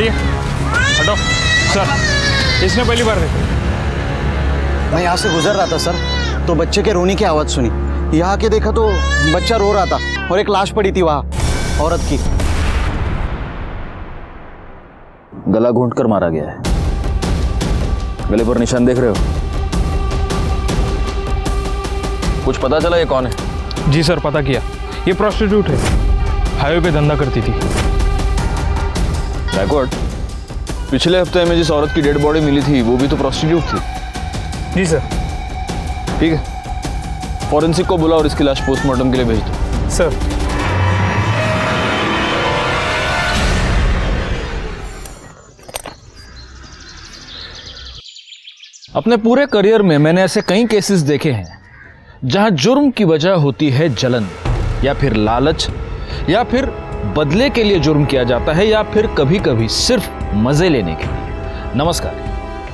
हटिए, हटो सर, इसने पहली बार देखा। मैं यहाँ से गुजर रहा था सर, तो बच्चे के रोने की आवाज़ सुनी। यहाँ आके देखा तो बच्चा रो रहा था और एक लाश पड़ी थी वहाँ, औरत की। गला घूंट कर मारा गया है। गले पर निशान देख रहे हो? कुछ पता चला ये कौन है? जी सर, पता किया, ये प्रोस्टिट्यूट है, हाईवे पे धंधा करती थी। बैकवर्ड, पिछले हफ्ते में जिस औरत की डेड बॉडी मिली थी वो भी तो प्रोस्टिट्यूट थी। जी सर। ठीक है, फॉरेंसिक को बुला और इसकी लाश पोस्टमार्टम के लिए भेज दो। सर। अपने पूरे करियर में मैंने ऐसे कई केसेस देखे हैं जहां जुर्म की वजह होती है जलन, या फिर लालच, या फिर बदले के लिए जुर्म किया जाता है, या फिर कभी कभी सिर्फ मजे लेने के लिए। नमस्कार,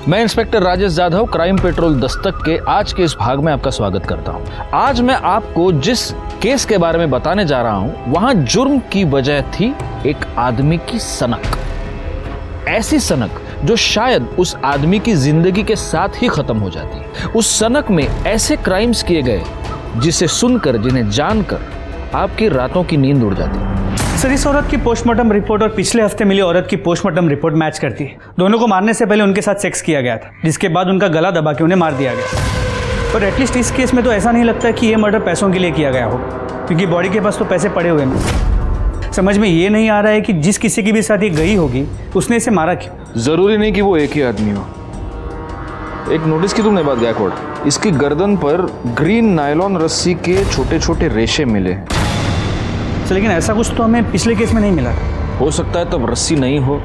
मैं inspector Rajesh Jadhav, crime petrol Dastak के आज के इस भाग में आपका स्वागत करता हूं। आज मैं आपको जिस केस के बारे में बताने जा रहा हूं, वहां जुर्म की वजह थी एक आदमी की सनक। ऐसी सनक जो शायद उस आदमी की जिंदगी के साथ ही खत्म हो जाती है। उस सनक में ऐसे क्राइम्स किए गए जिसे सुनकर, जिन्हें जानकर आपकी रातों की नींद उड़ जाती। सर, इस औरत की पोस्टमार्टम रिपोर्ट और पिछले हफ्ते मिली औरत की पोस्टमार्टम रिपोर्ट मैच करती है। दोनों को मारने से पहले उनके साथ सेक्स किया गया था, जिसके बाद उनका गला दबा के उन्हें मार दिया गया। पर एटलीस्ट इस केस में तो ऐसा नहीं लगता कि ये मर्डर पैसों के लिए किया गया होगा, क्योंकि बॉडी के पास तो पैसे पड़े हुए हैं। समझ में ये नहीं आ रहा है कि जिस किसी की भी साथ ये गई होगी उसने इसे मारा क्यों। जरूरी नहीं कि वो एक ही आदमी हो। एक नोटिस की तुमने बात गायकवाड़, इसकी गर्दन पर ग्रीन नायलॉन रस्सी के छोटे छोटे रेशे मिले हैं। लेकिन ऐसा कुछ तो हमें पिछले केस में नहीं मिला। हो सकता है तब रस्सी नहीं हो।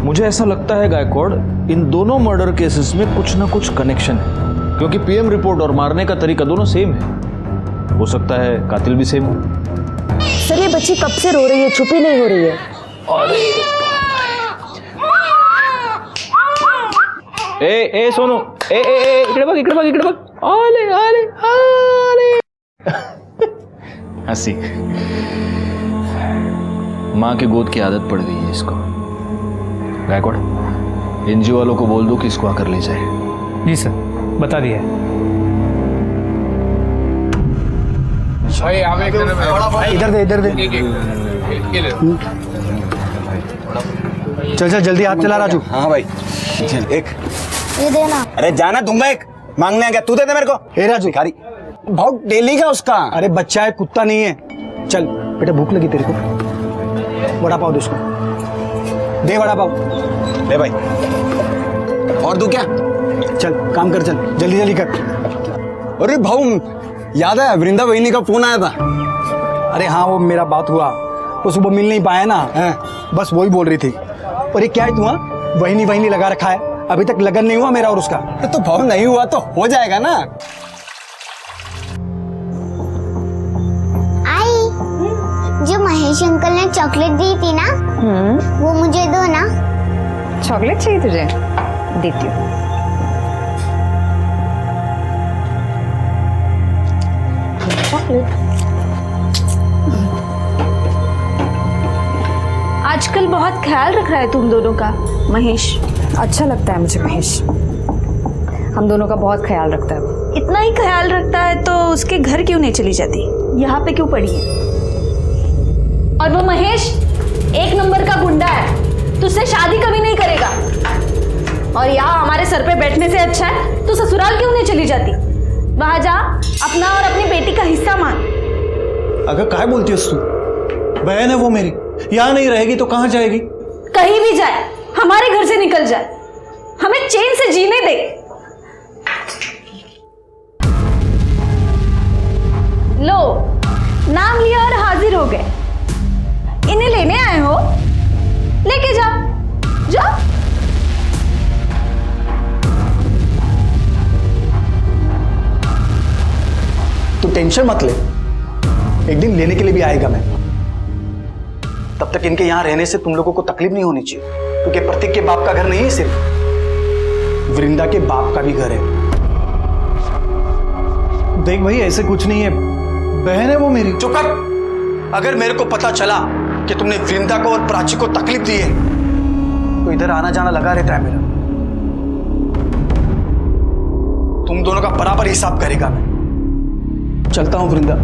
मुझे ऐसा लगता है गायकवाड़, इन दोनों मर्डर केसेस में कुछ ना कुछ कनेक्शन है, क्योंकि पीएम रिपोर्ट और मारने का तरीका दोनों सेम है। हो सकता है कातिल भी सेम हो। सर, ये बच्ची कब से रो रही है, चुप ही नहीं हो रही है। ए सोनू, इकडे बघ, इकडे बघ, इकडे बघ। आले आले आले। हंसी। माँ की गोद की आदत पड़ गई है इसको। गायकवाड़, एनजीओ वालों को बोल दो कि इसको आकर ले जाए। जी सर, बता दिया। इधर दे, इधर दे। चल चल जल्दी हाथ चला राजू। हाँ भाई, चल एक। ये देना। अरे जाना दूंगा, एक मांगने आ गया, तू दे दे मेरे को। हे राजू, भिखारी, बहुत डेली का उसका। अरे बच्चा है, कुत्ता नहीं है। चल बेटा, भूख लगी तेरे को, वड़ा पाव दे उसको, दे वड़ा पाव। ले भाई, और दू क्या? चल काम कर, चल जल्दी जल्दी कर। अरे भाऊ, याद है वृंदा वहिनी का फोन आया था? अरे हाँ, वो मेरा बात हुआ, वो सुबह मिल नहीं पाया ना, बस वही बोल रही थी। और ये क्या है, तू वहिनी वहिनी लगा रखा है, अभी तक लगन नहीं हुआ मेरा और उसका। तो भाव नहीं हुआ तो हो जाएगा ना। आई, जो महेश अंकल ने चॉकलेट दी थी ना, वो मुझे दो ना। चॉकलेट चाहिए तुझे? देती हूँ। आजकल बहुत ख्याल रख रहा है तुम दोनों का महेश। अच्छा लगता है मुझे महेश, हम दोनों का बहुत ख्याल रखता है वो। इतना ही ख्याल रखता है तो उसके घर क्यों नहीं चली जाती, यहाँ पे क्यों पड़ी है? और वो महेश एक नंबर का गुंडा है, तुझसे शादी कभी नहीं करेगा। और यहाँ हमारे सर पे बैठने से अच्छा है तो ससुराल क्यों नहीं चली जाती? वहां जा, अपना और अपनी बेटी का हिस्सा मांग। अगर काहे बोलती है तू? बहन है वो मेरी, यहाँ नहीं रहेगी तो कहाँ जाएगी? कहीं भी जाए, हमारे घर से निकल जाए, हमें चैन से जीने दे। लो, नाम लिया और हाजिर हो गए। इन्हें लेने आए हो, लेके जाओ, जाओ। तू टेंशन मत ले, एक दिन लेने के लिए भी आएगा मैं। तब तक इनके यहाँ रहने से तुम लोगों को तकलीफ नहीं होनी चाहिए, क्योंकि प्रतीक के बाप का घर नहीं है, सिर्फ वृंदा के बाप का भी घर है। देख भाई, ऐसे कुछ नहीं है, बहन है वो मेरी। चुप कर। अगर मेरे को पता चला कि तुमने वृंदा को और प्राची को तकलीफ दी है तो इधर आना जाना लगा रहता है मेरा। तुम दोनों का बराबर हिसाब करेगा मैं। चलता हूं वृंदा।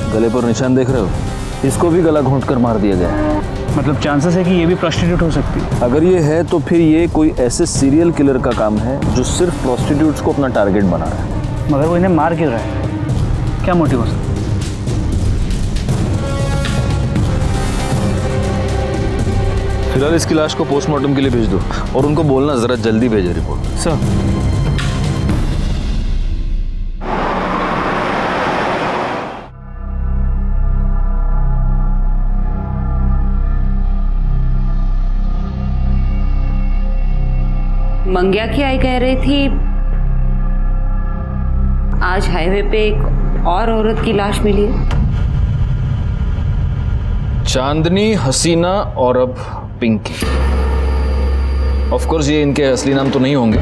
गले पर निशान देख रहे हो? इसको भी गला घोंट कर मार दिया गया है। मतलब चांसेस है कि ये भी प्रोस्टिट्यूट हो सकती है। अगर ये है तो फिर ये कोई ऐसे सीरियल किलर का काम है जो सिर्फ प्रोस्टिट्यूट्स को अपना टारगेट बना रहा है। मगर वो इन्हें मार क्यों रहा है? क्या मोटिव हो सकता है? फिलहाल इसकी लाश को पोस्टमार्टम के लिए भेज दो और उनको बोलना जरा जल्दी भेजे रिपोर्ट। सर, मंग्या की आई कह रही थी आज हाईवे पे एक और औरत की लाश मिली है। चांदनी, हसीना और अब पिंकी। ऑफ कोर्स ये इनके असली नाम तो नहीं होंगे।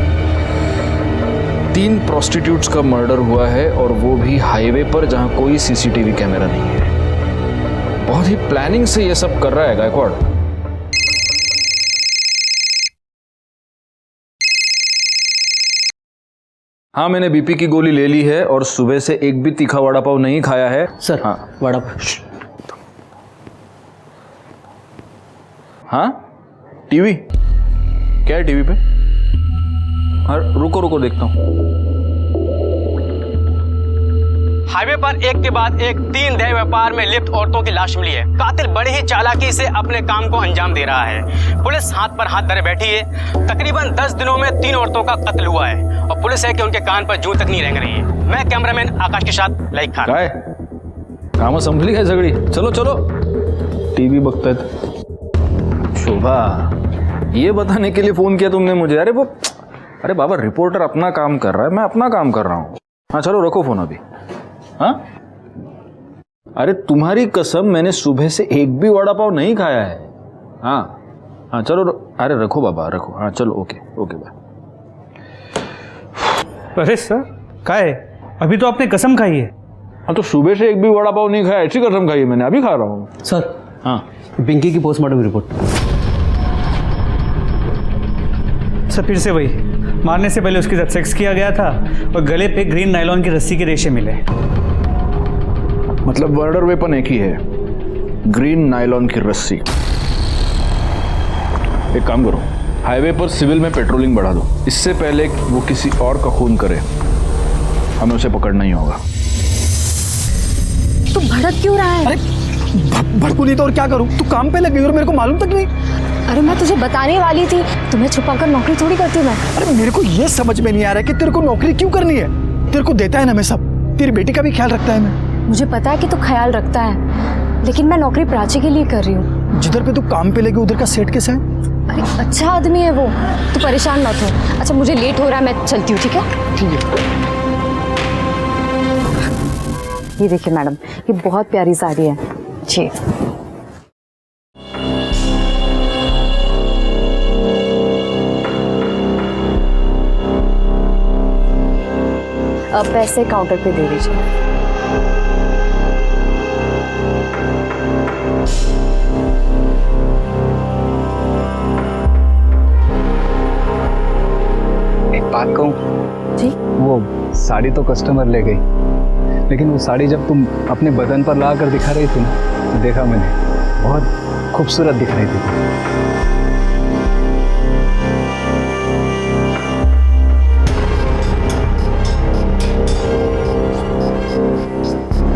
3 प्रोस्टिट्यूट्स का मर्डर हुआ है और वो भी हाईवे पर जहां कोई सीसीटीवी कैमरा नहीं है। बहुत ही प्लानिंग से ये सब कर रहा है गायकवाड़। हाँ, मैंने बीपी की गोली ले ली है और सुबह से एक भी तीखा वड़ा पाव नहीं खाया है। सर। हाँ, वड़ा। हाँ, टीवी क्या है टीवी पे? हाँ, रुको रुको देखता हूँ। हाईवे पर एक के बाद एक 3 देह व्यापार में लिप्त औरतों की लाश मिली है। कातिल बड़े ही चालाकी से अपने काम को अंजाम दे रहा है। पुलिस हाथ पर हाथ धरे बैठी है। तकरीबन 10 दिनों में 3 औरतों का कत्ल हुआ है और पुलिस है कि उनके कान पर जूं तक नहीं रेंग रही है। मैं कैमरामैन आकाश के साथ लाइक खान। काय काम संभली काय सगळी? चलो चलो, टीवी बघतायत। शोभा, ये बताने के लिए फोन किया तुमने मुझे? अरे बाबा, रिपोर्टर अपना काम कर रहा है, मैं अपना काम कर रहा हूँ। हाँ चलो, रखो फोन अभी। हाँ, अरे तुम्हारी कसम, मैंने सुबह से एक भी वड़ा पाव नहीं खाया है। हाँ हाँ चलो, अरे रखो बाबा, रखो। हाँ चलो, ओके ओके बाय। अरे सर, क्या है? अभी तो आपने कसम खाई है। हाँ, तो सुबह से एक भी वड़ा पाव नहीं खाया, ऐसी कसम खाई है मैंने, अभी खा रहा हूँ। सर, हाँ, पिंकी की पोस्टमार्टम रिपोर्ट। सर, फिर से वही, मारने से पहले उसके साथ सेक्स किया गया था और गले पे ग्रीन नायलॉन की रस्सी के रेशे मिले। मतलब मर्डर वेपन एक ही है, ग्रीन नायलॉन की रस्सी। एक काम करो, हाईवे पर सिविल में पेट्रोलिंग बढ़ा दो। इससे पहले वो किसी और का खून करे, हमें उसे पकड़ना ही होगा। तू भड़क क्यों रहा है? अरे भड़कू नहीं तो और क्या करूं? तू काम पे लगी और मेरे को मालूम तक नहीं। अरे मैं तुझे बताने वाली थी, तुम्हें छुपाकर नौकरी थोड़ी करती हूँ मैं। अरे मेरे को ये समझ में नहीं आ रहा है कि तेरे को नौकरी क्यों करनी है। तेरे को देता है ना मैं सब, तेरी बेटी का भी ख्याल रखता है मैं। मुझे पता है कि तू ख्याल रखता है, लेकिन मैं नौकरी प्राची के लिए कर रही हूँ। जिधर पे तू काम पे लगी उधर का सेट कैसा है? अरे अच्छा आदमी है वो, तू परेशान मत हो। अच्छा मुझे लेट हो रहा है, मैं चलती हूँ, ठीक है? ठीक है। ये देखिए मैडम, ये बहुत प्यारी साड़ी है जी। अब पैसे काउंटर पे दे दीजिए। एक बात कहूँ? जी? वो साड़ी तो कस्टमर ले गई, लेकिन वो साड़ी जब तुम अपने बदन पर ला कर दिखा रही थी ना, तो देखा मैंने, बहुत खूबसूरत दिख रही थी।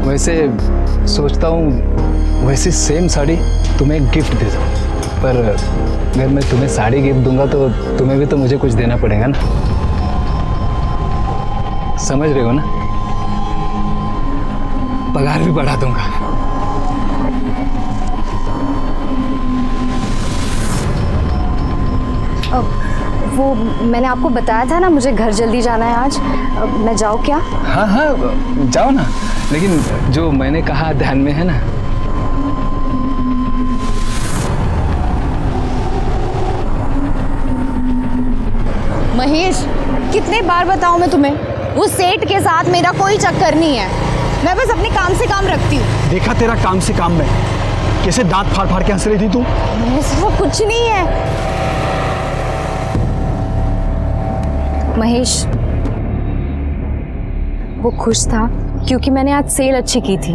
वैसे सोचता हूँ वैसी सेम साड़ी तुम्हें गिफ्ट दे दूँ, पर अगर मैं तुम्हें साड़ी गिफ्ट दूंगा तो तुम्हें भी तो मुझे कुछ देना पड़ेगा ना, समझ रहे हो ना? पगार भी बढ़ा दूंगा। वो मैंने आपको बताया था ना, मुझे घर जल्दी जाना है आज। मैं जाऊँ क्या? हाँ हाँ जाओ ना, लेकिन जो मैंने कहा ध्यान में है ना। महेश, कितने बार बताऊं मैं तुम्हें, उस सेठ के साथ मेरा कोई चक्कर नहीं है। मैं बस अपने काम से काम रखती हूँ। देखा तेरा काम से काम में, कैसे दांत फाड़ फाड़ के हंस रही थी तू। महेश, वो कुछ नहीं है। महेश, वो खुश था क्योंकि मैंने आज सेल अच्छी की थी।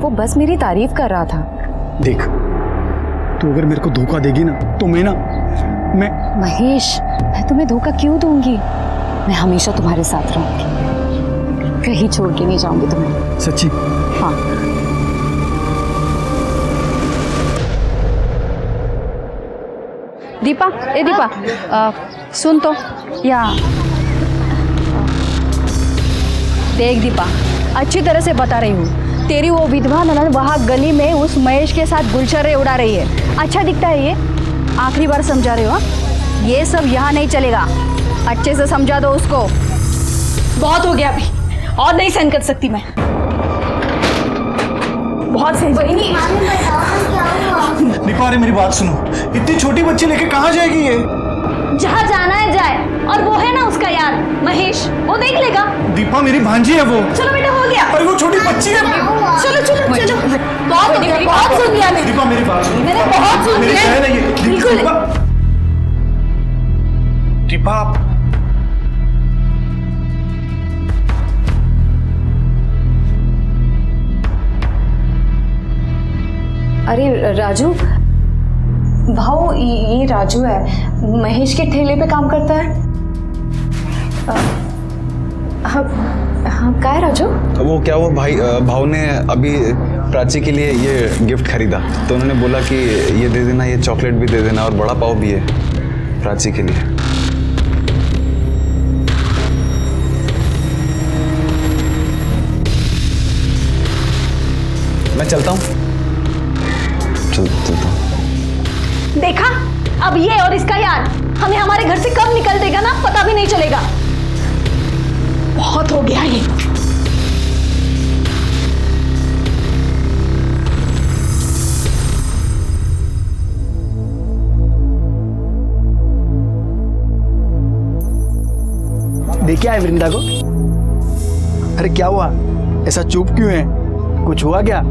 वो बस मेरी तारीफ कर रहा था। देख, तू अगर मेरे को धोखा देगी ना तो मैं महेश, मैं तुम्हें धोखा क्यों दूंगी? मैं हमेशा तुम्हारे साथ रहूंगी, कहीं छोड़ के नहीं जाऊंगी तुम्हें। सच्ची? हाँ। दीपा, ए दीपा, सुन तो, या देख दीपा, अच्छी तरह से बता रही हूँ, तेरी वो विधवा ननद वहाँ गली में उस महेश के साथ गुलछर्रे उड़ा रही है। अच्छा दिखता है ये? आखिरी बार समझा रहे हो? ये सब यहाँ नहीं चलेगा, अच्छे से समझा दो उसको। बहुत हो गया अभी, और नहीं सहन कर सकती मैं। बहुत सही। दीपा, अरे मेरी बात सुनो, इतनी छोटी बच्ची लेके कहाँ जाएगी ये? जहाँ जाना है जाए, और वो है ना उसका यार महेश, वो देख लेगा। दीपा, मेरी भांजी है वो। चलो बेटा, हो गया। अरे वो छोटी बच्ची है। चलो चलो चलो, बहुत हो गया, बहुत सुन लिया मैंने। दीपा, मेरी बात सुनो। मैंने बहुत सुन लिया। बिल्कुल। दीपा, अरे राजू, भाऊ, ये राजू है, महेश के ठेले पे काम करता है। हाँ, क्या है राजू? वो क्या हुआ भाई, भाव ने अभी प्राची के लिए ये गिफ्ट खरीदा, तो उन्होंने बोला कि ये दे देना, ये चॉकलेट भी दे देना और बड़ा पाव भी है प्राची के लिए। मैं चलता हूँ। चलता हूँ। देखा, अब ये और इसका यार हमें हमारे घर से कब निकल देगा ना, पता भी नहीं चलेगा। बहुत हो गया ये। देखिए आए वृंदा को। अरे क्या हुआ, ऐसा चुप क्यों है? कुछ हुआ क्या?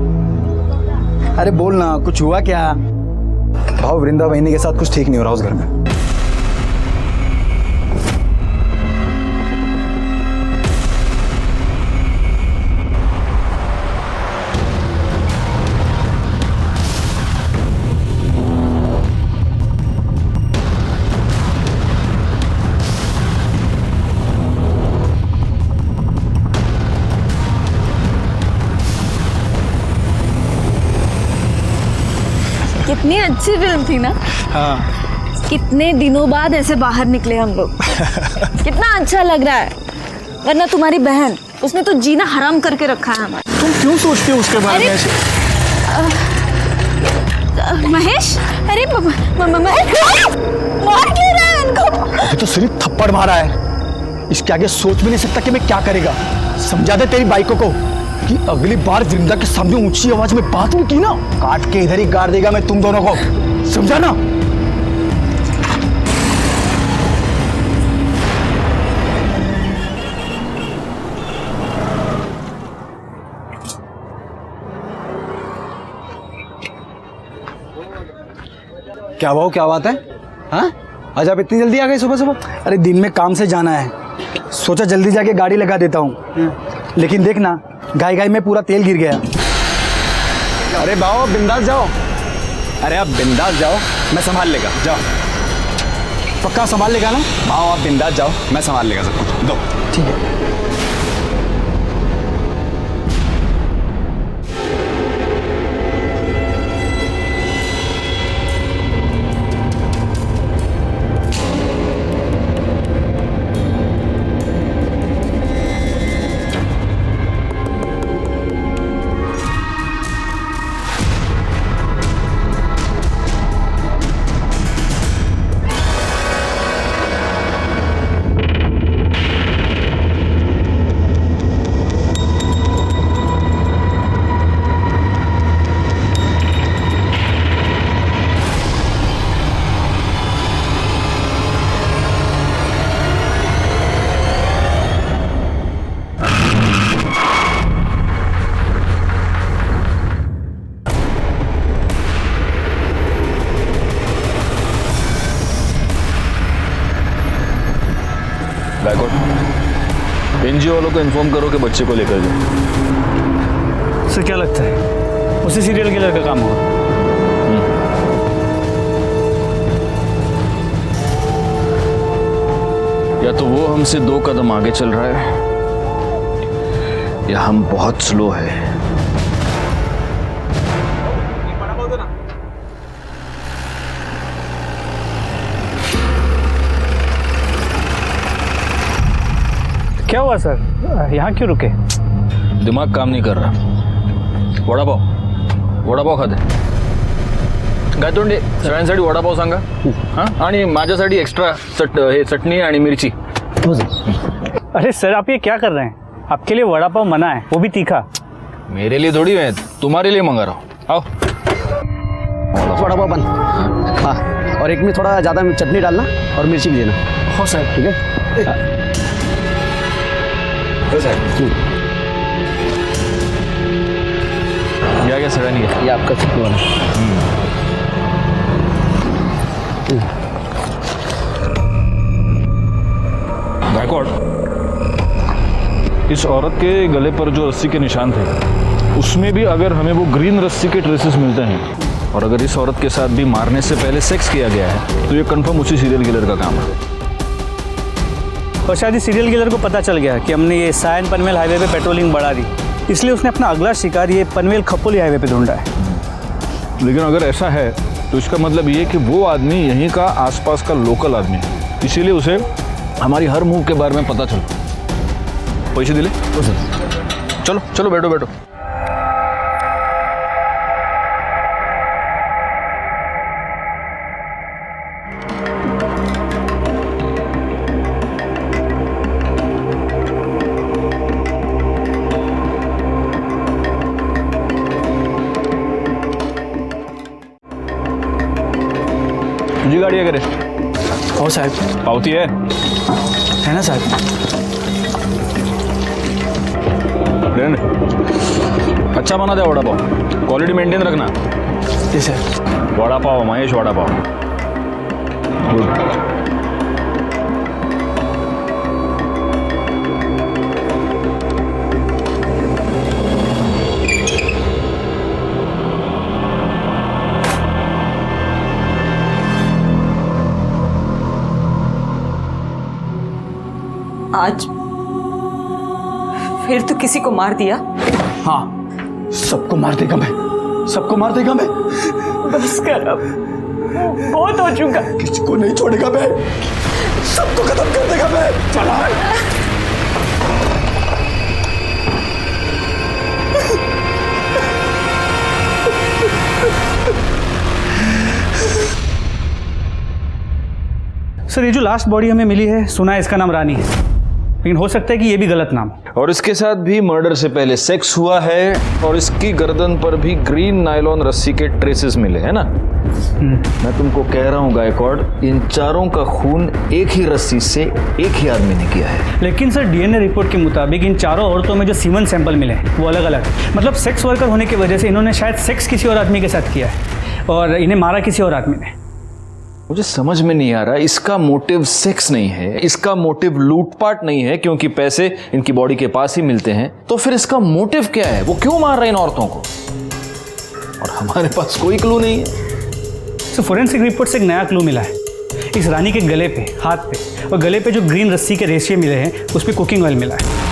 अरे बोल ना, कुछ हुआ क्या? भाव, वृंदा बहनी के साथ कुछ ठीक नहीं हो रहा उस घर में। कितनी अच्छी फिल्म थी ना। हाँ। कितने दिनों बाद ऐसे बाहर निकले हम लोग। कितना अच्छा लग रहा है। वरना तुम्हारी बहन, उसने तो जीना हराम करके रखा है हमारा। तुम क्यों सोचते हो उसके बारे में ऐसे? महेश, अरे महेश, मार क्यों रहा है उनको? अभी तो सिर्फ थप्पड़ मारा है, इसके आगे सोच भी नहीं सकता कि मैं क्या करेगा। समझा दे तेरी बाइकों को कि अगली बार वृंदा के सामने ऊंची आवाज में बात हुई की ना, काट के इधर ही गाड़ देगा मैं तुम दोनों को, समझा ना? क्या भाव, क्या बात है? हाँ, आज आप इतनी जल्दी आ गए सुबह सुबह? अरे दिन में काम से जाना है, सोचा जल्दी जाके गाड़ी लगा देता हूँ, लेकिन देखना गाय गाय में पूरा तेल गिर गया। अरे भाव, बिंदास जाओ। अरे आप बिंदास जाओ, मैं संभाल लेगा। जाओ। पक्का संभाल लेगा ना? भाव आप बिंदास जाओ, मैं संभाल लेगा सब कुछ। दो। ठीक है। को इन्फॉर्म करो कि बच्चे को लेकर जाए। सर क्या लगता है उसी सीरियल किलर का काम होगा? या तो वो हमसे 2 कदम आगे चल रहा है या हम बहुत स्लो है। क्या हुआ सर, यहाँ क्यों रुके? दिमाग काम नहीं कर रहा। वडापाव खाते गायतोंडे सगळ्यांसाठी वडापाव सांगा हां, आणि माझ्यासाठी एक्स्ट्रा चटणी आणि मिरची। अरे सर आप ये क्या कर रहे हैं? आपके लिए वड़ा पाव मना है, वो भी तीखा। मेरे लिए थोड़ी है, तुम्हारे लिए मंगा रहा हूँ। आओ वड़ा पाव बन। हाँ, और एक में थोड़ा ज़्यादा चटनी डालना और मिर्ची भी देना। हो साहब। ठीक है। क्या सगळ्यांनी ये आपका चटनी वाला। गायकवाड़, इस औरत के गले पर जो रस्सी के निशान थे उसमें भी अगर हमें वो ग्रीन रस्सी के ट्रेसेस मिलते हैं और अगर इस औरत के साथ भी मारने से पहले सेक्स किया गया है तो ये कंफर्म उसी सीरियल किलर का काम है। और शायद इस सीरियल किलर को पता चल गया कि हमने ये सायन पनवेल हाईवे पे पेट्रोलिंग बढ़ा दी, इसलिए उसने अपना अगला शिकार ये पनवेल खपोली हाईवे पे ढूंढा है। लेकिन अगर ऐसा है तो इसका मतलब ये कि वो आदमी यहीं का आसपास का लोकल आदमी है, इसीलिए उसे हमारी हर मूव के बारे में पता चलता। पैसे दिले? चलो चलो बैठो बैठो। तुझी गाड़ी है करे? हो साहब। पावती है ना साहब? अच्छा बना दे वड़ा पाव, क्वालिटी मेंटेन रखना। जी सर। वड़ा पाव महेश, वड़ा पाव। गुड। आज फिर तो किसी को मार दिया? हाँ, सबको मार देगा मैं, सबको मार देगा मैं। बस कर अब, बहुत हो चुका। किसी को नहीं छोड़ेगा मैं, सबको खत्म कर देगा मैं। चला। सर ये जो लास्ट बॉडी हमें मिली है, सुना है इसका नाम रानी है, लेकिन हो सकता है कि ये भी गलत नाम हो। और इसके साथ भी मर्डर से पहले सेक्स हुआ है और इसकी गर्दन पर भी ग्रीन नायलॉन रस्सी के ट्रेसेस मिले हैं ना। मैं तुमको कह रहा हूँ गायकवाड़, इन चारों का खून एक ही रस्सी से एक ही आदमी ने किया है। लेकिन सर डीएनए रिपोर्ट के मुताबिक इन चारों औरतों में जो सीमन सैंपल मिले हैं वो अलग अलग, मतलब सेक्स वर्कर होने की वजह से इन्होंने शायद सेक्स किसी और आदमी के साथ किया है और इन्हें मारा किसी और आदमी ने। मुझे समझ में नहीं आ रहा, इसका मोटिव सेक्स नहीं है, इसका मोटिव लूटपाट नहीं है क्योंकि पैसे इनकी बॉडी के पास ही मिलते हैं, तो फिर इसका मोटिव क्या है? वो क्यों मार रहे हैं इन औरतों को? और हमारे पास कोई क्लू नहीं है। तो फोरेंसिक रिपोर्ट से एक नया क्लू मिला है। इस रानी के गले पे, हाथ पे और गले पे जो ग्रीन रस्सी के रेशे मिले हैं उस पर कुकिंग ऑयल मिला है।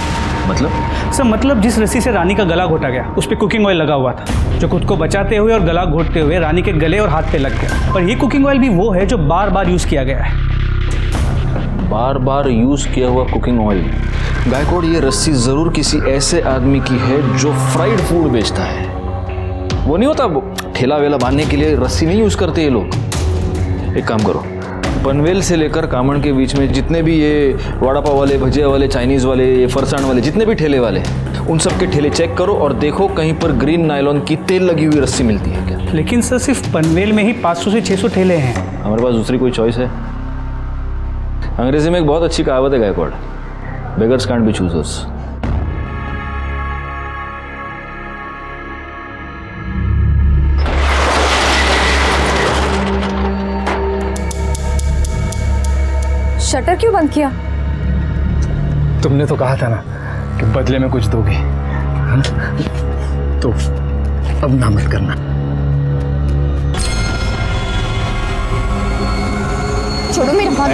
मतलब जिस रस्सी से रानी का गला घोटा गया उस पर कुकिंग ऑयल लगा हुआ था, जो खुद को बचाते हुए और गला घोटते हुए रानी के गले और हाथ पे लग गया। और ये कुकिंग ऑयल भी वो है जो बार बार यूज़ किया गया है। बार बार यूज किया हुआ कुकिंग ऑयल। गायकवाड़, ये रस्सी जरूर किसी ऐसे आदमी की है जो फ्राइड फूड बेचता है। वो नहीं होता ठेला वेला बांधने के लिए रस्सी नहीं यूज करते ये लोग। एक काम करो, पनवेल से लेकर कामण के बीच में जितने भी ये वड़ा पाव वाले, भजिया वाले, चाइनीज़ वाले, ये फरसाण वाले, जितने भी ठेले वाले, उन सब के ठेले चेक करो और देखो कहीं पर ग्रीन नायलॉन की तेल लगी हुई रस्सी मिलती है क्या। लेकिन सर सिर्फ पनवेल में ही 500 से 600 ठेले हैं। हमारे पास दूसरी कोई चॉइस है? अंग्रेजी में एक बहुत अच्छी कहावत है Gaikwad, beggars can't be choosers. Shutter क्यों बंद किया? तुमने तो कहा था ना कि बदले में कुछ दोगे, हाँ? तो अब ना मत करना। छोड़ो मेरे हाथ,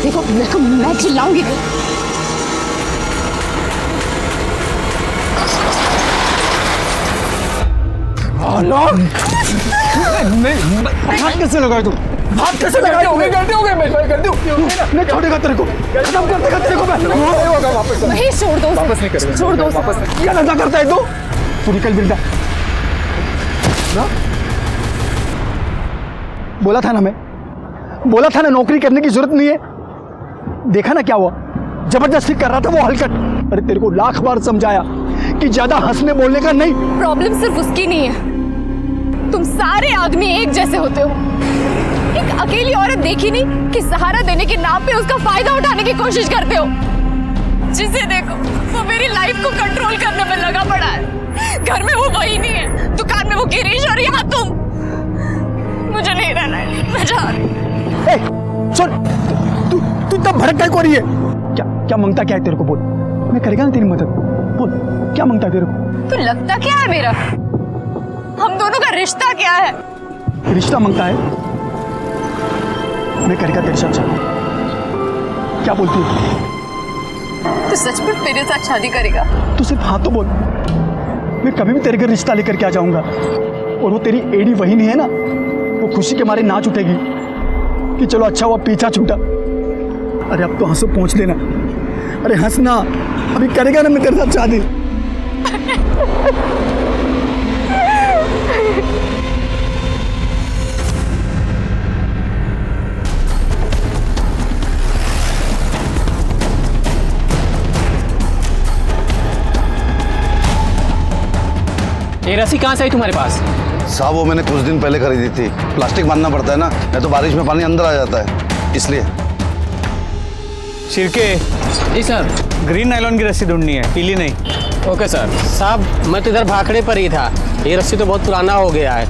देखो मैं चिल्लाऊंगी। हाथ कैसे लगाए तुम? हाथ कैसे लगाए? गलती हो गई, मैं गलती हो गई। मैं छोड़ेगा तेरे को, खत्म कर देगा तेरे को मैं। महेश छोड़ दो, वापस नहीं करेगा, छोड़ दो। वापस नहीं। क्या नशा करता है तू निकल बिल्डा ना। बोला था ना, मैं बोला था ना नौकरी करने की जरूरत नहीं है। देखा ना क्या हुआ, जबरदस्ती कर रहा था वो हरकत। अरे तेरे को लाख बार समझाया कि ज्यादा हंसने बोलने का नहीं। प्रॉब्लम सिर्फ उसकी नहीं है, तुम सारे आदमी एक जैसे होते हो। एक अकेली औरत देखी नहीं कि सहारा देने के नाम पे उसका फायदा उठाने की कोशिश करते हो। जिसे देखो वो मेरी लाइफ को कंट्रोल करने में लगा पड़ा है। घर में वो वही नहीं है, दुकान में वो गिरीश और यहाँ तुम। मुझे नहीं रहना है, मैं जा रही हूँ। सुन, तू इतना भड़क क्या हो रही है? क्या मांगता क्या है तेरे को? बोल, मैं करेगा ना तेरी मदद। बोल, क्या मांगता है तेरे को? तो लगता क्या है मेरा? हम दोनों का रिश्ता क्या है? रिश्ता मांगता है? मैं करेगा तेरे साथ शादी। क्या बोलती है? तू सचमुच मेरे साथ शादी करेगा? तू सिर्फ हाँ तो बोल, मैं कभी भी तेरे घर रिश्ता लेकर के आ जाऊंगा। और वो तेरी एडी वही नहीं है ना, वो खुशी के मारे नाच उठेगी कि चलो अच्छा हुआ पीछा छूटा। अरे अब तो हंसो पहुंच लेना। अरे हंसना, अभी करेगा ना मैं तेरे साथ शादी। ये रस्सी कहाँ से आई तुम्हारे पास? साहब वो मैंने कुछ दिन पहले खरीदी थी। प्लास्टिक बांधना पड़ता है ना, नहीं तो बारिश में पानी अंदर आ जाता है, इसलिए। शिरके, जी सर। ग्रीन नायलॉन की रस्सी ढूंढनी है, पीली नहीं। Okay sir. साहब मैं तो इधर भाखड़े पर ही था, ये रस्सी तो बहुत पुराना हो गया है,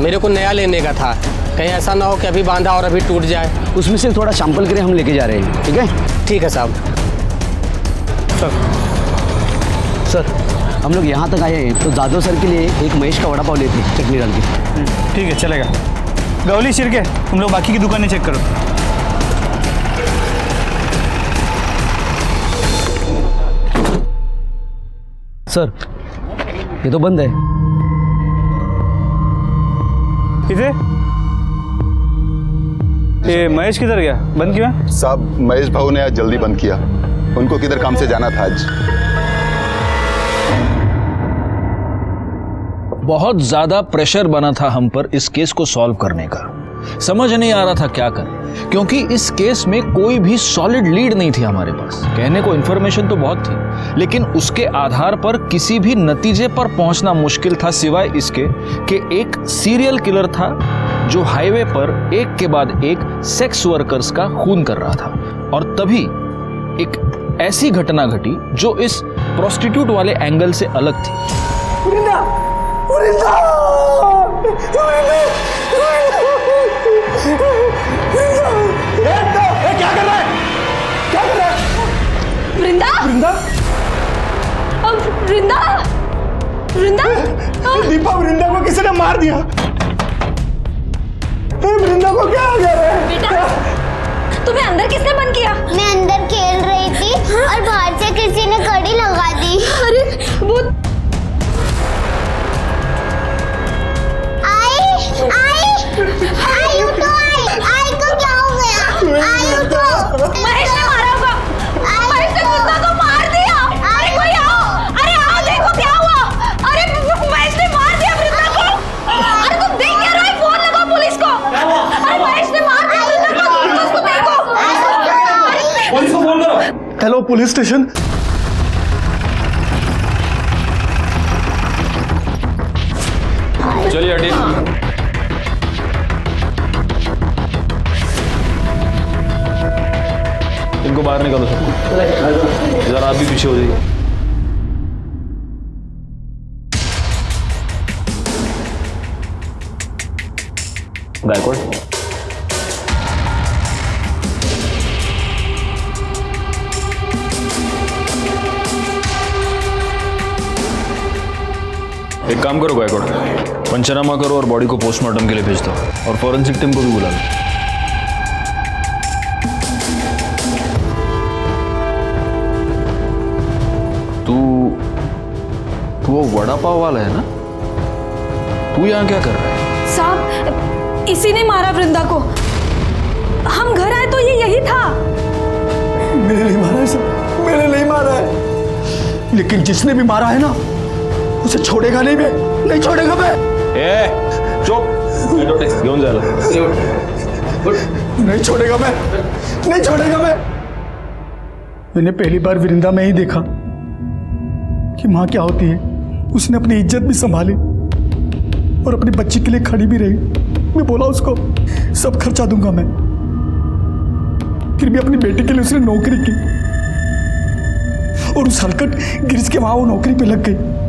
मेरे को नया लेने का था। कहीं ऐसा ना हो कि अभी बांधा और अभी टूट जाए। उसमें से थोड़ा सैंपल के लिए हम लेके जा रहे हैं, ठीक है? ठीक है साहब। सर हम लोग यहाँ तक आए हैं तो जादव सर के लिए एक महेश का वड़ा पाव लेते हैं, चटनी डाल के। ठीक है, चलेगा। गौली, शिरके, तुम लोग बाकी की दुकानें चेक करो। सर ये तो बंद है। किसे? ये महेश किधर गया? बंद क्यों है? साहब महेश भाऊ ने आज जल्दी बंद किया, उनको किधर काम से जाना था आज। बहुत ज्यादा प्रेशर बना था हम पर इस केस को सॉल्व करने का। समझ नहीं आ रहा था क्या करें, क्योंकि इस केस में कोई भी सॉलिड लीड नहीं थी हमारे पास। कहने को इन्फॉर्मेशन तो बहुत थी, लेकिन उसके आधार पर किसी भी नतीजे पर पहुंचना मुश्किल था, सिवाय इसके कि एक सीरियल किलर था जो हाईवे पर एक के बाद एक सेक्स वर्कर्स का खून कर रहा था। और तभी एक ऐसी घटना घटी जो इस प्रोस्टिट्यूट वाले एंगल से अलग थी। क्या कर रहा है? क्या कर रहा है? वृंदा, वृंदा, वृंदा, वृंदा। दीपा, वृंदा को किसी ने मार दिया। वृंदा को क्या हो गया? बेटा, तुम्हें अंदर किसने बंद किया? मैं अंदर खेल रही थी और बाहर से किसी ने कड़ी लगा दी। अरे वो आई उठो, आई को क्या हो गया? आई उठो। महेश ने मारा होगा। महेश ने वृंदा को मार दिया। अरे कोई आओ, अरे आओ, देखो क्या हुआ। अरे महेश ने मार दिया वृंदा को। अरे तुम देख क्या रहे हो? फोन लगाओ पुलिस को। अरे महेश ने मार दिया वृंदा को, उसको देखो। पुलिस को फोन करो। Hello police station. चलिए हटिए। इनको बाहर निकालो सबको। जरा आप भी पीछे हो जाइए। गायकवाड़, एक काम करो गायकवाड़, पंचनामा करो और बॉडी को पोस्टमार्टम के लिए भेज दो और फॉरेंसिक टीम को भी बुला लो। तू वो वड़ा पाव वाला है ना? तू यहाँ क्या कर रहा है? साहब, इसी ने मारा वृंदा को। हम घर आए तो ये यही था। मैंने नहीं मारा है सर, मैंने नहीं मारा है। लेकिन जिसने भी मारा है ना, उसे छोड़ेगा नहीं मैं, नहीं छोड़ेगा मैं। चुप, घेऊन जायला। नहीं छोड़ेगा मैं, नहीं छोड़ेगा मैं। मैंने पहली बार वृंदा में ही देखा कि माँ क्या होती है। उसने अपनी इज्जत भी संभाली और अपनी बच्ची के लिए खड़ी भी रही। मैं बोला उसको सब खर्चा दूंगा मैं, फिर भी अपनी बेटी के लिए उसने नौकरी की और उस हलकट गिरीश के वहां वो नौकरी पे लग गई।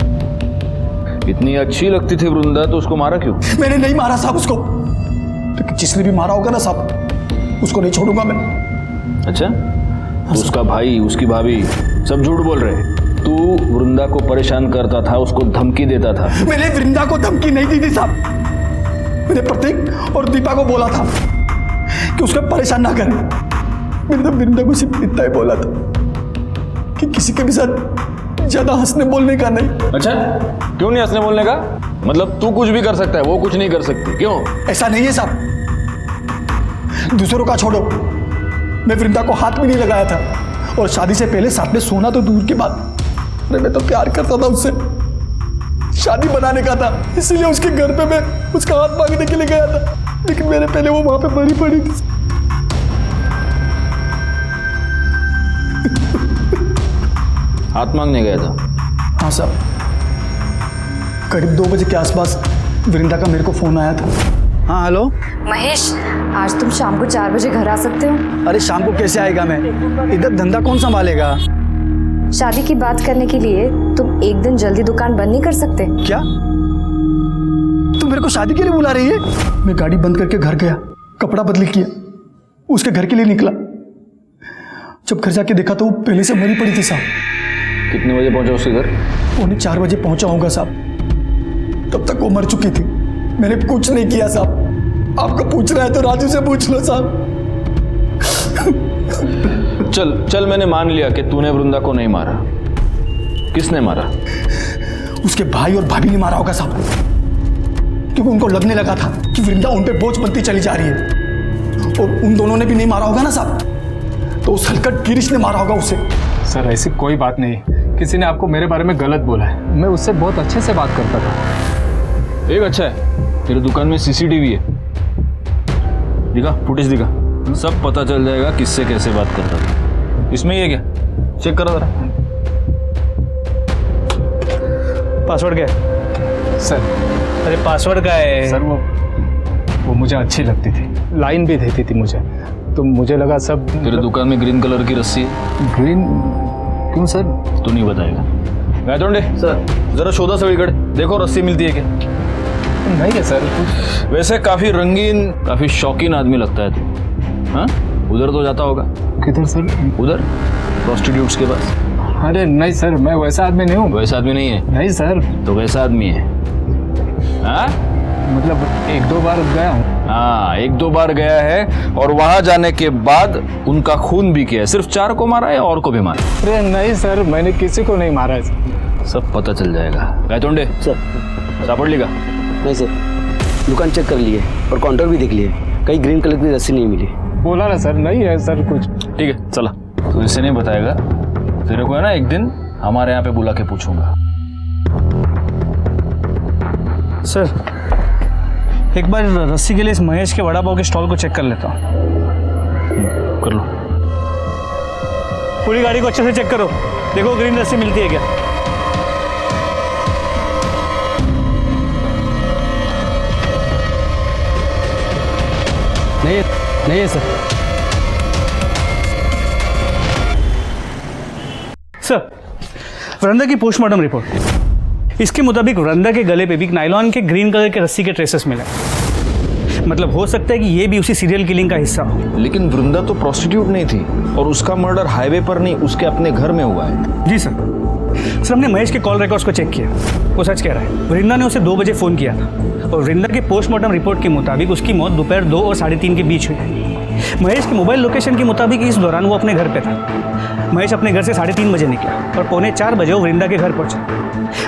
इतनी अच्छी लगती थी वृंदा तो उसको मारा क्यों? मैंने नहीं मारा साहब उसको, लेकिन जिसने भी मारा होगा ना साहब, उसको नहीं छोड़ूंगा मैं। अच्छा, तो उसका भाई, उसकी भाभी सब झूठ बोल रहे। तू वृंदा को परेशान करता था, उसको धमकी देता था। मैंने वृंदा को धमकी नहीं दी थी साहब। मैंने प्रतीक और दीपा को बोला था कि उसको परेशान ना करें। मैंने तो वृंदा को सिर्फ इतना ही बोला था कि किसी के भी साथ ज्यादा हंसने बोलने का नहीं। अच्छा, क्यों नहीं हंसने बोलने का? मतलब तू कुछ भी कर सकता है, वो कुछ नहीं कर सकती, क्यों? ऐसा नहीं है साहब, दूसरों का छोड़ो, मैं वृंदा को हाथ भी नहीं लगाया था और शादी से पहले साथ में सोना तो दूर की बात। मैं तो प्यार करता था उससे, शादी बनाने का था, इसीलिए उसके घर पे मैं उसका हाथ मांगने के लिए गया था। लेकिन मेरे पहले वो वहां पे मरी पड़ी थी। हाथ मांगने गया था? हाँ साहब, करीब 2 बजे के आसपास वृंदा का मेरे को फोन आया था। हाँ हेलो महेश, आज तुम शाम को 4 बजे घर आ सकते हो? अरे शाम को कैसे आएगा मैं, इधर धंधा कौन संभालेगा? शादी की बात करने के लिए तुम एक दिन जल्दी दुकान बंद नहीं कर सकते? क्या तुम मेरे को शादी के लिए बुला रही है? मैं गाड़ी बंद करके घर गया, कपड़ा बदली किया, उसके घर के लिए निकला। जब घर जाके देखा तो वो पहले से मरी पड़ी थी साहब। कितने बजे पहुंचा उसके घर? 4:45 बजे पहुंचा होगा साहब। तब तक वो मर चुकी थी। मैंने कुछ नहीं किया साहब। आपको पूछ रहा है तो राजू से पूछ लो साहब। चल मैंने मान लिया कि तूने वृंदा को नहीं मारा। किसने मारा? उसके भाई और भाभी ने मारा होगा साहब, क्योंकि उनको लगने लगा था कि वृंदा उन पे बोझ बनती चली जा रही है। और उन दोनों ने भी नहीं मारा होगा ना साहब, तो उस हलकट गिरीश ने मारा होगा उसे। सर ऐसी कोई बात नहीं, किसी ने आपको मेरे बारे में गलत बोला है। मैं उससे बहुत अच्छे से बात करता था। एक अच्छा है, तेरे दुकान में सीसीटीवी है, दिखा, फुटेज दिखा, सब पता चल जाएगा किससे कैसे बात करता था। इसमें ये क्या, चेक करो जरा। पासवर्ड क्या है? सर, अरे पासवर्ड क्या है? सर वो मुझे अच्छी लगती थी, लाइन भी देती थी मुझे, तो मुझे लगा सब। तेरे दुकान में ग्रीन कलर की रस्सी है? ग्रीन क्यों सर? तू नहीं बताएगा। गायतोंडे सर, जरा शोधा सगळीकडे, देखो रस्सी मिलती है क्या? नहीं है सर। वैसे काफी रंगीन, काफी शौकीन आदमी लगता है तू। हाँ, उधर तो जाता होगा। किधर सर? उधर प्रोस्टिट्यूट्स के पास। अरे नहीं सर, मैं वैसा आदमी नहीं हूँ। वैसा आदमी नहीं है? नहीं सर। तो वैसा आदमी है? हाँ, मतलब 1-2 बार गया हूँ। हाँ, 1-2 बार गया है और वहां जाने के बाद उनका खून भी किया है। सिर्फ 4 को मारा है, और को भी मारा? अरे नहीं सर, मैंने किसी को नहीं मारा है। सब पता चल जाएगा। गायतोंडे सर, सापड़ लेगा? नहीं सर, दुकान चेक कर लिए और काउंटर भी देख लिए, कहीं ग्रीन कलर की रस्सी नहीं मिली। बोला ना सर, नहीं है सर कुछ। ठीक है, चला। तो इसे नहीं बताएगा, तेरे को है ना एक दिन हमारे यहाँ पे बुला के पूछूंगा। सर, एक बार रस्सी के लिए इस महेश के वड़ा पाव के स्टॉल को चेक कर लेता हूँ। कर लो। पूरी गाड़ी को अच्छे से चेक करो, देखो ग्रीन रस्सी मिलती है क्या। नहीं है सर। सर, वृंदा की पोस्टमार्टम रिपोर्ट, इसके मुताबिक वृंदा के गले पे भी नायलॉन के ग्रीन कलर के रस्सी के ट्रेसेस मिले। मतलब हो सकता है कि ये भी उसी सीरियल किलिंग का हिस्सा हो। लेकिन वृंदा तो प्रोस्टिट्यूट नहीं थी और उसका मर्डर हाईवे पर नहीं, उसके अपने घर में हुआ है। जी सर, सर हमने महेश के कॉल रिकॉर्ड्स को चेक किया, वो सच कह रहा है। वृंदा ने उसे 2 बजे फ़ोन किया था और वृंदा के पोस्टमार्टम रिपोर्ट के मुताबिक उसकी मौत दोपहर 2 और 3:30 के बीच हुई है। महेश की मोबाइल लोकेशन के मुताबिक इस दौरान वो अपने घर पे था। महेश अपने घर से 3:30 बजे निकला और 3:45 बजे वो वृंदा के घर पहुंचा।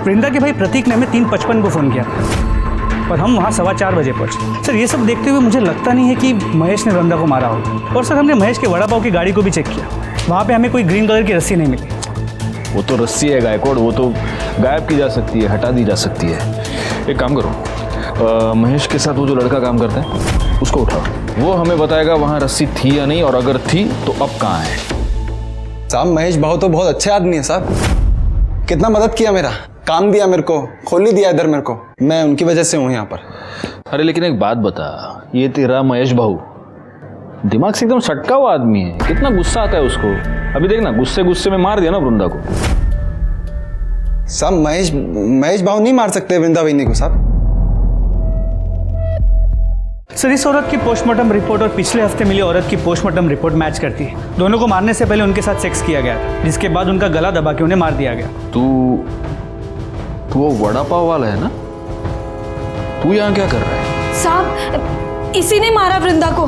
वृंदा के भाई प्रतीक ने हमें 3:55 को फ़ोन किया था और हम वहाँ 4:15 बजे पहुंचे। सर ये सब देखते हुए मुझे लगता नहीं है कि महेश ने वृंदा को मारा होगा। और सर हमने महेश के वड़ा पाव की गाड़ी को भी चेक किया, वहाँ पे हमें कोई ग्रीन कलर की रस्सी नहीं मिली। वो तो रस्सी है गायकवाड़, वो तो गायब की जा सकती है, हटा दी जा सकती है। एक काम करो, महेश के साथ वो जो लड़का काम करता है उसको उठाओ, वो हमें बताएगा वहाँ रस्सी थी या नहीं, और अगर थी तो अब कहाँ है। साहब महेश भाव तो बहुत अच्छे आदमी है साहब, कितना मदद किया, मेरा काम दिया, मेरे को खोल ही दिया इधर मेरे को, मैं उनकी वजह से हूँ यहाँ पर। अरे लेकिन एक बात बता, ये तेरा महेश भाऊ दिमाग से एकदम सटका हुआ आदमी है, कितना गुस्सा आता है उसको। अभी देखना, गुस्से गुस्से में मार दिया ना वृंदा को। साहब महेश भाऊ नहीं मार सकते वृंदा बहनी को साहब। सर इस औरत की पोस्टमार्टम रिपोर्ट और पिछले हफ्ते मिली औरत की पोस्टमार्टम रिपोर्ट मैच करती है। दोनों को मारने से पहले उनके साथ सेक्स किया गया था, जिसके बाद उनका गला दबा के उन्हें मार दिया गया। तू वो वड़ा पाव वाला है ना, तू यहाँ क्या कर रहा है? साहब इसी ने मारा वृंदा को,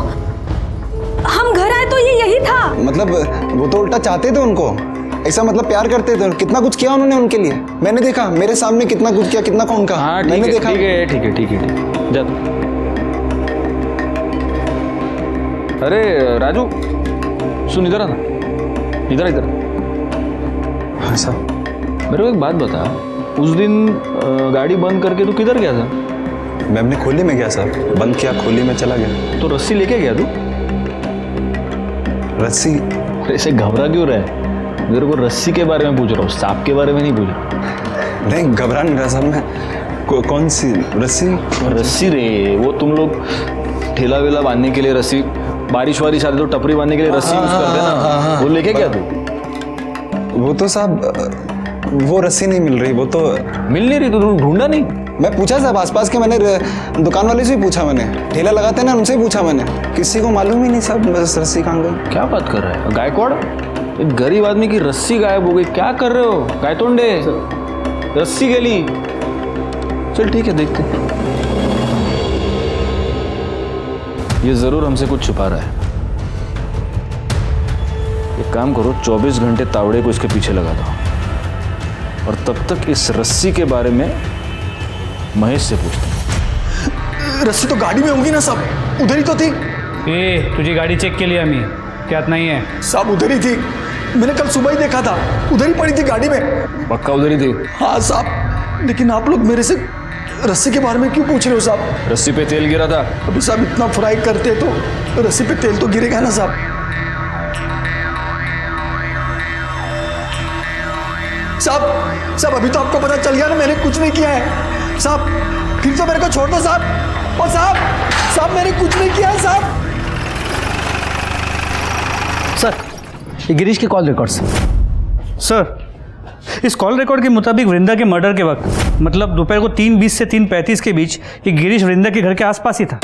हम घर आए तो ये यही था। मतलब वो तो उल्टा चाहते थे उनको, ऐसा मतलब प्यार करते थे, कितना कुछ किया उन्होंने उनके लिए, मैंने देखा, मेरे सामने कितना कुछ किया, कितना कौन का। हाँ मैंने देखा। ठीक है जा तू। अरे राजू सुन, इधर आना, इधर। हाँ साहब। मेरे को एक बात बता, उस दिन गाड़ी बंद करके तू किधर गया था? मैं अपने खोली में गया साहब, बंद किया, खोली में चला गया। तो रस्सी लेके गया तू? रस्सी? ऐसे घबरा क्यों रहा है? मेरे को रस्सी के बारे में पूछ रहा हूँ, सांप के बारे में नहीं पूछ रहा। नहीं घबरा नहीं रहा साहब मैं। कौन सी रस्सी? रस्सी रे, वो तुम लोग ठेला वेला बांधने के लिए रस्सी, बारिश वारिश आती तो टपरी बांधने के लिए रस्सी यूज करते ना, वो लेके गया तू? वो तो साहब वो रस्सी नहीं मिल रही, वो तो मिल नहीं रही, तो तुम ढूंढा नहीं? मैं पूछा साहब आसपास के, मैंने दुकान वाले से भी पूछा, मैंने ठेला लगाते ना उनसे ही पूछा मैंने, किसी को मालूम ही नहीं साहब बस रस्सी कहाँ गई। क्या बात कर रहा है गायकवाड़, एक गरीब आदमी की रस्सी गायब हो गई, क्या कर रहे हो गायतोंडे? रस्सी गली, चल ठीक है देखते। ये जरूर हमसे कुछ छुपा रहा है। एक काम करो, 24 घंटे तावड़े को इसके पीछे लगा दो और तब तक इस रस्सी के बारे में महेश से पूछते। रस्सी तो गाड़ी में होगी ना साहब, उधर ही तो थी। तुझी गाड़ी चेक के लिए हमें क्या नहीं है साहब? उधर ही थी, मैंने कल सुबह ही देखा था, उधर ही पड़ी थी गाड़ी में। पक्का उधर ही थी? हाँ साहब, लेकिन आप लोग मेरे से रस्सी के बारे में क्यों पूछ रहे हो साहब? रस्सी पे तेल गिरा था। अभी साहब इतना फ्राई करते तो रस्सी पे तेल तो गिरेगा ना साहब। साहब अभी तो आपको पता चल गया ना मैंने कुछ नहीं किया है साहब, फिर तो मेरे को छोड़ दो साहब। और साहब मैंने कुछ नहीं किया है साहब। सर ये गिरीश के कॉल रिकॉर्ड्स। सर इस कॉल रिकॉर्ड के मुताबिक वृंदा के मर्डर के वक्त, मतलब दोपहर को 3:20 से 3:35 के बीच, ये गिरीश वृंदा के घर के आसपास ही था।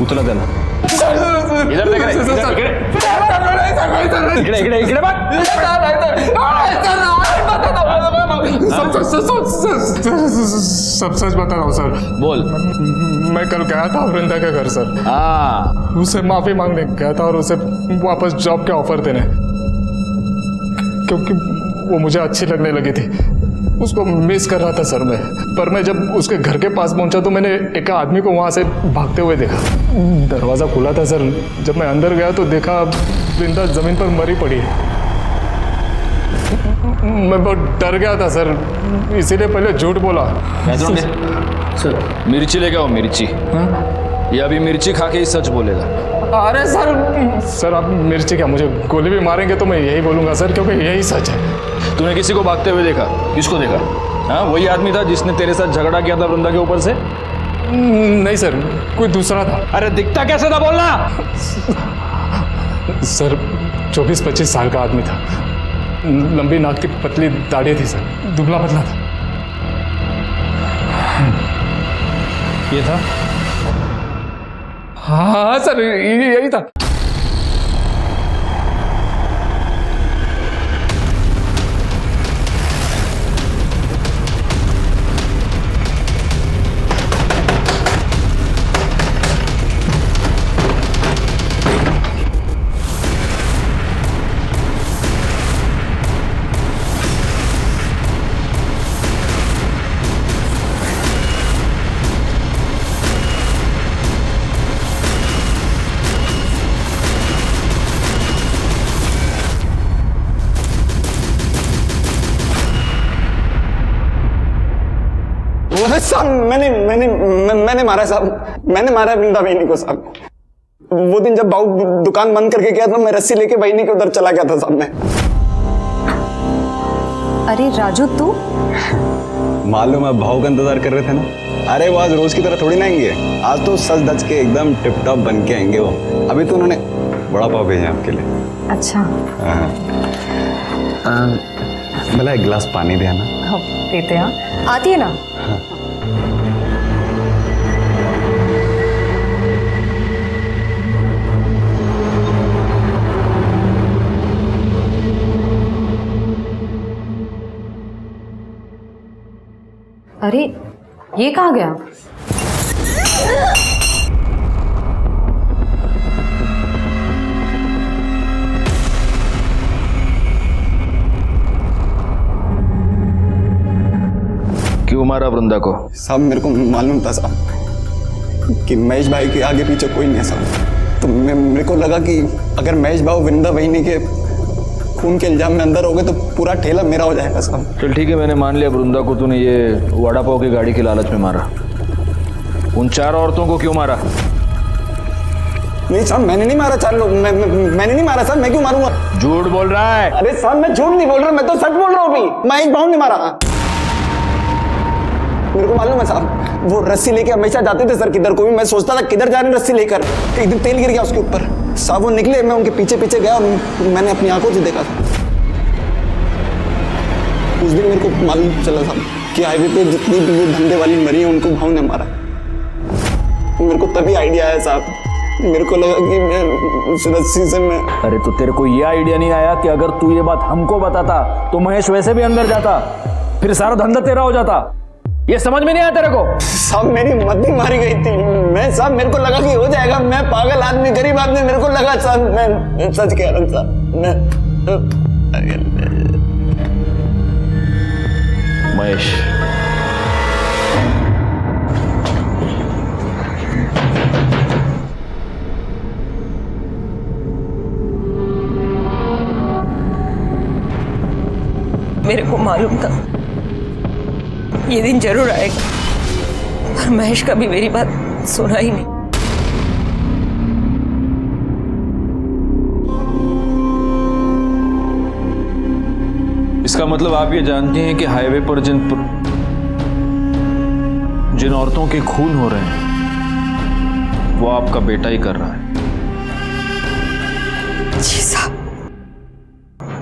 उतला देना, इधर देख रहे, सब सच बता रहा हूँ सर। बोल। मैं कल गया था वृंदा के घर सर। हाँ, उससे माफी मांगने गया था और उसे वापस जॉब के ऑफर देने, क्योंकि वो मुझे अच्छी लगने लगी थी, उसको मिस कर रहा था सर मैं। पर मैं जब उसके घर के पास पहुंचा तो मैंने एक आदमी को वहां से भागते हुए देखा। दरवाज़ा खुला था सर, जब मैं अंदर गया तो देखा वृंदा जमीन पर मरी पड़ी है। मैं बहुत डर गया था सर, इसीलिए पहले झूठ बोला। सर मिर्ची लेके आओ, मिर्ची। ये अभी मिर्ची खा के ही सच बोलेगा। अरे सर आप मिर्ची क्या, मुझे गोली भी मारेंगे तो मैं यही बोलूंगा सर, क्योंकि यही सच है। तूने किसी को भागते हुए देखा? किसको देखा? हाँ, वही आदमी था जिसने तेरे साथ झगड़ा किया था वृंदा के ऊपर से? नहीं सर, कोई दूसरा था। अरे दिखता कैसे था बोलना? सर 24-25 साल का आदमी था, लंबी नाक की पतली दाढ़ी थी सर, दुबला पतला था। ये था? हाँ सर यही था। साहब मैंने मारा साहब, मैंने मारा वृंदा बहनी को साहब। वो दिन जब बाबू दुकान बंद करके गया था, मैं रस्सी लेके बहनी के उधर चला गया था साहब मैं। अरे राजू तू? मालूम है, भाव का इंतजार कर रहे थे ना। अरे वो आज रोज की तरह थोड़ी ना आएंगे, आज तो सज धज के एकदम टिप टॉप बन के आएंगे वो। अभी तो उन्होंने बड़ा पाव भेजा आपके लिए। अच्छा भला एक गिलास पानी दे ना। हाँ देते हैं, आती है ना। हाँ। अरे ये कहाँ गया? क्यों मारा वृंदा को? साहब मेरे को मालूम था साहब कि महेश भाई के आगे पीछे कोई नहीं है साहब। तो मेरे को लगा कि अगर महेश भाई वृंदा बहनी के खून के इल्जाम में अंदर हो गए तो पूरा ठेला मेरा हो जाएगा साहब। चल ठीक है, मैंने मान लिया वृंदा को तूने ये वड़ा पाव की गाड़ी की लालच में मारा। उन 4 औरतों को क्यों मारा? नहीं साहब मैंने नहीं मारा 4 लोग, मैंने नहीं मारा साहब। मैं क्यों मारूंगा? झूठ बोल रहा है। अरे साहब मैं झूठ नहीं बोल रहा, मैं तो सच बोल रहा हूँ। अभी महेश भाव ने मारा। मेरे को मालूम है साहब, वो रस्सी लेके हमेशा जाते थे सर किधर को भी। मैं सोचता था किधर जा रहे रस्सी लेकर, एक दिन तेल गिर गया उसके ऊपर साहब। वो निकले, मैं उनके पीछे पीछे गया और मैंने अपनी आंखों से देखा था। उस दिन मेरे को मालूम चला साहब कि हाईवे पे जितनी भी वो धंधे वाली मरी है उनको भाव ने मारा। मेरे को तभी आइडिया आया साहब। मेरे को लगा कि मैं उस रस्सी से मैं। अरे तो तेरे को ये आइडिया नहीं आया कि अगर तू ये बात हमको बताता तो महेश वैसे भी अंदर जाता, फिर सारा धंधा तेरा हो जाता? ये समझ में नहीं आया तेरे को? साहब मेरी मद्दी मारी गई थी। मैं साहब मेरे को लगा कि हो जाएगा। मैं पागल आदमी, गरीब आदमी, मेरे को लगा साहब मैं सच कह रहा हूँ साहब। महेश मेरे को मालूम था ये दिन जरूर आएगा, पर महेश का भी मेरी बात सुना ही नहीं। इसका मतलब आप ये जानती हैं कि हाईवे पर जिन औरतों के खून हो रहे हैं वो आपका बेटा ही कर रहा है। जी साहब।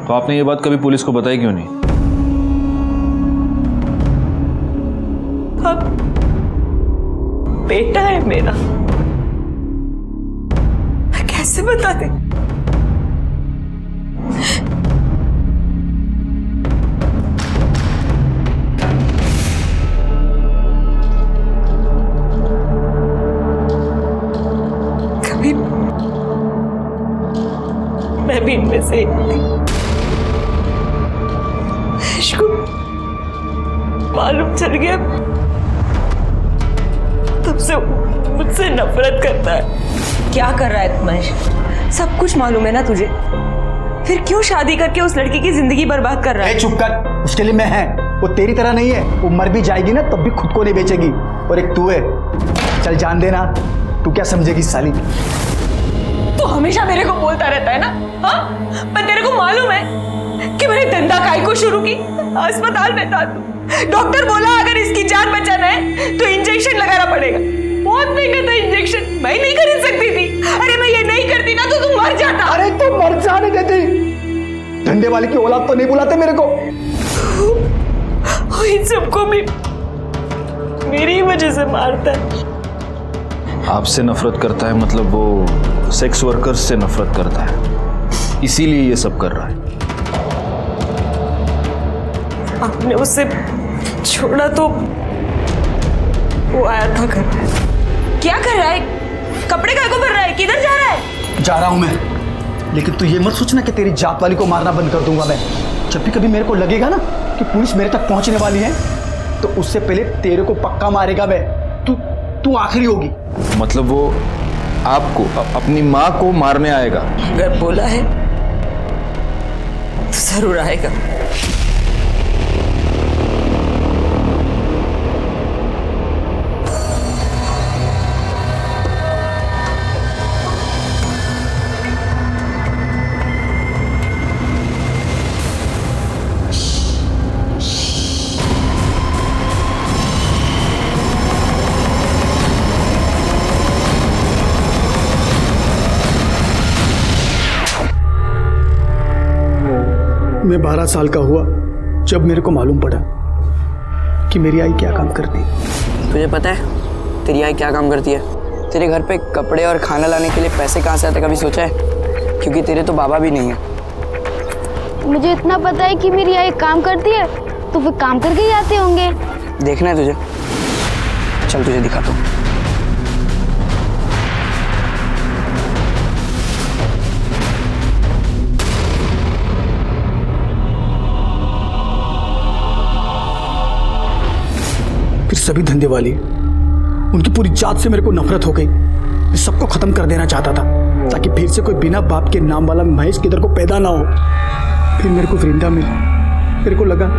तो आपने ये बात कभी पुलिस को बताई क्यों नहीं? अब बेटा है मेरा, मैं कैसे बता दे? कभी मैं भी इनमें से एक थी। इसको मालूम चल गया, तब से मुझसे नफरत करता है। क्या कर रहा है महेश? सब कुछ मालूम है ना तुझे, फिर क्यों शादी करके उस लड़की की जिंदगी बर्बाद कर रहा है? चुप कर, उसके लिए मैं है, वो तेरी तरह नहीं है। वो मर भी जाएगी ना तब भी खुद को नहीं बेचेगी। और एक तू है, चल जान देना, तू क्या समझेगी साली? तू हमेशा मेरे को बोलता रहता है ना, हाँ? पर तेरे को मालूम है कि मैंने धंधा काय को शुरू की? अस्पताल में था तू, डॉक्टर बोला अगर इसकी जान बचाना है तो इंजेक्शन लगाना पड़ेगा। बहुत महंगा था इंजेक्शन, मैं नहीं खरीद सकती थी। अरे मैं ये नहीं करती ना तो तू मर जाता। अरे तू मर जाने देती, धंधे वाले की औलाद तो नहीं बुलाते मेरे को। इन सबको भी मेरी वजह से मारता है। आपसे नफरत करता है मतलब वो सेक्स वर्कर्स से नफरत करता है, इसीलिए ये सब कर रहा है। आपने उससे छोड़ा तो वो आया था घर। क्या कर रहा है? कपड़े काय को भर रहा है? किधर जा रहा है? जा रहा हूं मैं, लेकिन तू ये मत सोचना कि तेरी जात वाली को मारना बंद कर दूंगा मैं। जब भी कभी मेरे को लगेगा ना कि पुलिस मेरे तक पहुंचने वाली है तो उससे पहले तेरे को पक्का मारेगा मैं। तू आखिरी होगी। मतलब वो आपको अपनी माँ को मारने आएगा? अगर बोला है तो जरूर आएगा। मैं 12 साल का हुआ जब मेरे को मालूम पड़ा कि मेरी आई क्या काम करती है। तुझे पता है तेरी आई क्या काम करती है? तेरे घर पे कपड़े और खाना लाने के लिए पैसे कहाँ से आते, कभी सोचा है? क्योंकि तेरे तो बाबा भी नहीं है। मुझे इतना पता है कि मेरी आई काम करती है, तो फिर काम करके ही आते होंगे। देखना है तुझे? चल तुझे दिखाता हूँ। फिर सभी धंधे वाली, उनकी पूरी जात से मेरे को नफरत हो गई। मैं सबको खत्म कर देना चाहता था ताकि फिर से कोई बिना बाप के नाम वाला महेश किधर को पैदा ना हो। फिर मेरे को वृंदा मिली। मेरे को लगा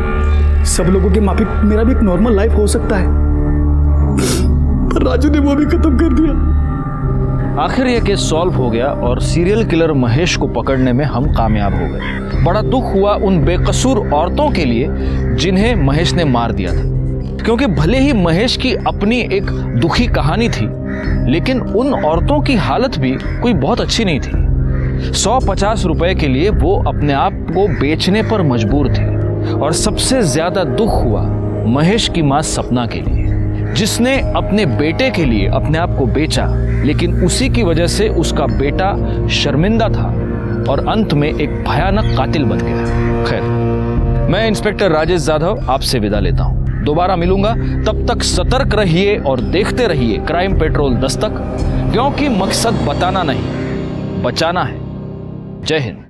सब लोगों के माफिक मेरा भी एक नॉर्मल लाइफ हो सकता है, पर राजू ने वो भी खत्म कर दिया। आखिर यह केस सॉल्व हो गया और सीरियल किलर महेश को पकड़ने में हम कामयाब हो गए। बड़ा दुख हुआ उन बेकसूर औरतों के लिए जिन्हें महेश ने मार दिया था, क्योंकि भले ही महेश की अपनी एक दुखी कहानी थी, लेकिन उन औरतों की हालत भी कोई बहुत अच्छी नहीं थी। 150 रुपए के लिए वो अपने आप को बेचने पर मजबूर थे। और सबसे ज्यादा दुख हुआ महेश की मां सपना के लिए, जिसने अपने बेटे के लिए अपने आप को बेचा, लेकिन उसी की वजह से उसका बेटा शर्मिंदा था और अंत में एक भयानक कातिल बन गया। खैर, मैं इंस्पेक्टर राजेश जाधव आपसे विदा लेता हूं। दोबारा मिलूंगा, तब तक सतर्क रहिए और देखते रहिए क्राइम पेट्रोल दस्तक, क्योंकि मकसद बताना नहीं, बचाना है। जय हिंद।